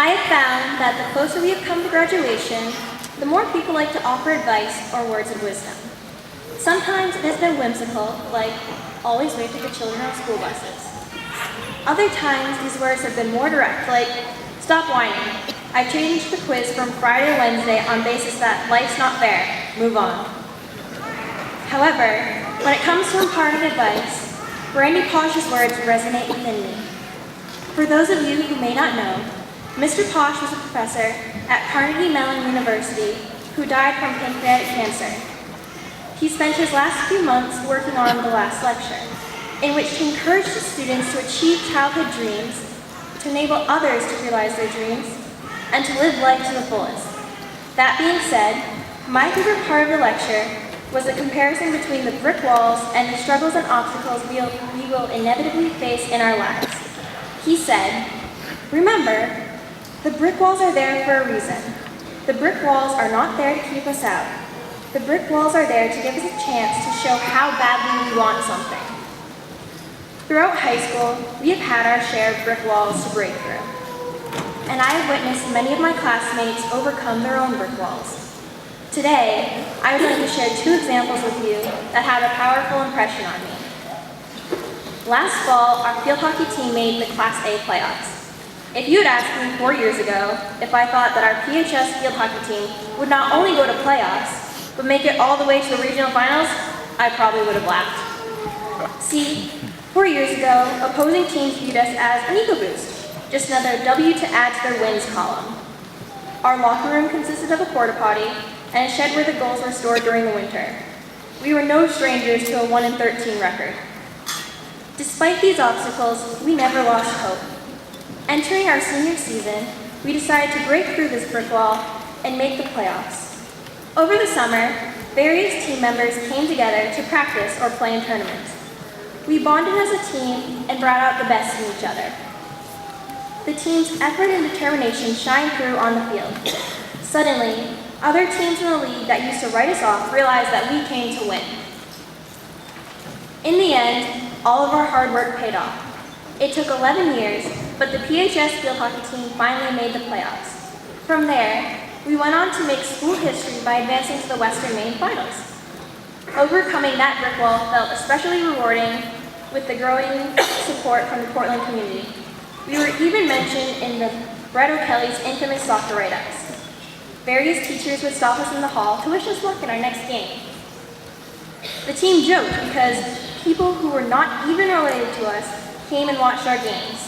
I have found that the closer we have come to graduation, the more people like to offer advice or words of wisdom. Sometimes it has been whimsical, like, always wait for the children on school buses. Other times, these words have been more direct, like, stop whining. I changed the quiz from Friday to Wednesday on basis that life's not fair. Move on. However, when it comes to imparting advice, Randy Posh's words resonate within me. For those of you who may not know, Mr. Posh was a professor at Carnegie Mellon University who died from pancreatic cancer. He spent his last few months working on the last lecture, in which he encouraged his students to achieve childhood dreams, to enable others to realize their dreams, and to live life to the fullest. That being said, my favorite part of the lecture was the comparison between the brick walls and the struggles and obstacles we will inevitably face in our lives. He said, remember, the brick walls are there for a reason. The brick walls are not there to keep us out. The brick walls are there to give us a chance to show how badly we want something. Throughout high school, we have had our share of brick walls to break through. And I have witnessed many of my classmates overcome their own brick walls. Today, I would like to share 2 examples with you that had a powerful impression on me. Last fall, our field hockey team made the Class A playoffs. If you had asked me 4 years ago if I thought that our PHS field hockey team would not only go to playoffs, but make it all the way to the regional finals, I probably would have laughed. See, 4 years ago, opposing teams viewed us as an ego boost, just another W to add to their wins column. Our locker room consisted of a porta potty and a shed where the goals were stored during the winter. We were no strangers to a 1-13 record. Despite these obstacles, we never lost hope. Entering our senior season, we decided to break through this brick wall and make the playoffs. Over the summer, various team members came together to practice or play in tournaments. We bonded as a team and brought out the best in each other. The team's effort and determination shined through on the field. Suddenly, other teams in the league that used to write us off realized that we came to win. In the end, all of our hard work paid off. It took 11 years, but the PHS field hockey team finally made the playoffs. From there, we went on to make school history by advancing to the Western Maine Finals. Overcoming that brick wall felt especially rewarding with the growing support from the Portland community. We were even mentioned in the Brett O'Kelly's infamous soccer write-ups. Various teachers would stop us in the hall to wish us luck in our next game. The team joked because people who were not even related to us came and watched our games.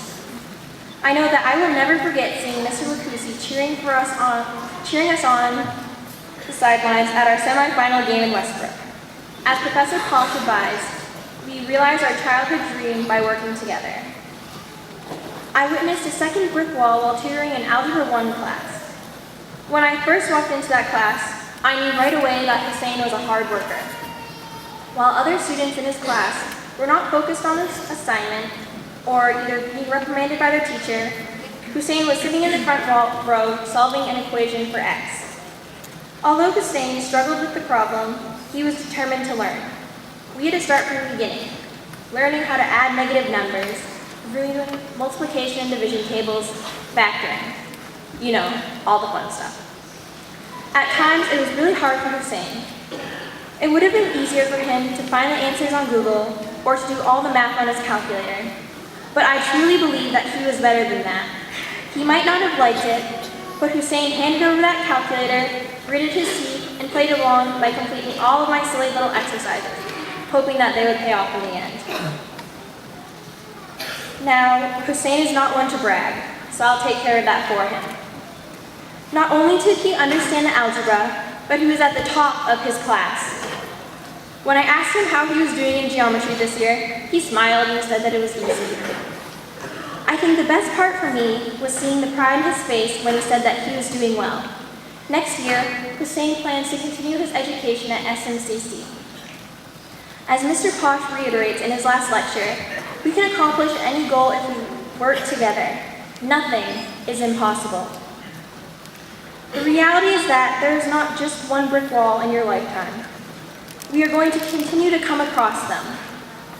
I know that I will never forget seeing Mr. Lacusi cheering us on the sidelines at our semifinal game in Westbrook. As Professor Posh advised, we realized our childhood dream by working together. I witnessed a second brick wall while tutoring an Algebra 1 class. When I first walked into that class, I knew right away that Hussein was a hard worker. While other students in his class were not focused on this assignment or either being reprimanded by their teacher, Hussein was sitting in the front row solving an equation for x. Although Hussein struggled with the problem, he was determined to learn. We had to start from the beginning, learning how to add negative numbers, reviewing multiplication and division tables, factoring. You know, all the fun stuff. At times, it was really hard for Hussein. It would have been easier for him to find the answers on Google or to do all the math on his calculator. But I truly believe that he was better than that. He might not have liked it, but Hussein handed over that calculator, gritted his teeth, and played along by completing all of my silly little exercises, hoping that they would pay off in the end. Now, Hussein is not one to brag, so I'll take care of that for him. Not only did he understand the algebra, but he was at the top of his class. When I asked him how he was doing in geometry this year, he smiled and said that it was easy. I think the best part for me was seeing the pride in his face when he said that he was doing well. Next year, Hussein plans to continue his education at SMCC. As Mr. Posh reiterates in his last lecture, we can accomplish any goal if we work together. Nothing is impossible. The reality is that there is not just one brick wall in your lifetime. We are going to continue to come across them.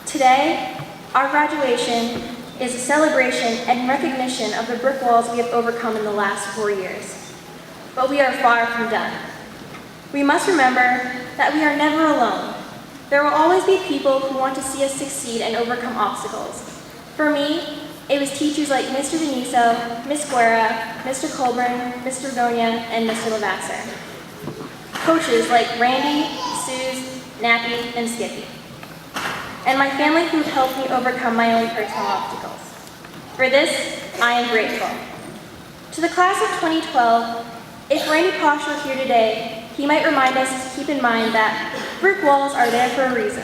Today, our graduation is a celebration and recognition of the brick walls we have overcome in the last 4 years. But we are far from done. We must remember that we are never alone. There will always be people who want to see us succeed and overcome obstacles. For me, it was teachers like Mr. Deniso, Ms. Guerra, Mr. Colburn, Mr. Gonia, and Mr. Lavasser. Coaches like Randy, Suze, Nappy, and Skippy. And my family who helped me overcome my own personal obstacles. For this, I am grateful. To the class of 2012, if Randy Posh were here today, he might remind us to keep in mind that brick walls are there for a reason.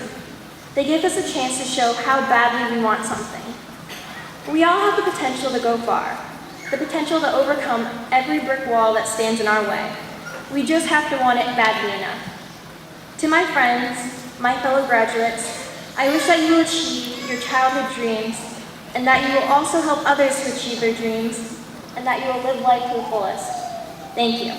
They give us a chance to show how badly we want something. We all have the potential to go far, the potential to overcome every brick wall that stands in our way. We just have to want it badly enough. To my friends, my fellow graduates, I wish that you will achieve your childhood dreams, and that you will also help others to achieve their dreams, and that you will live life to the fullest. Thank you.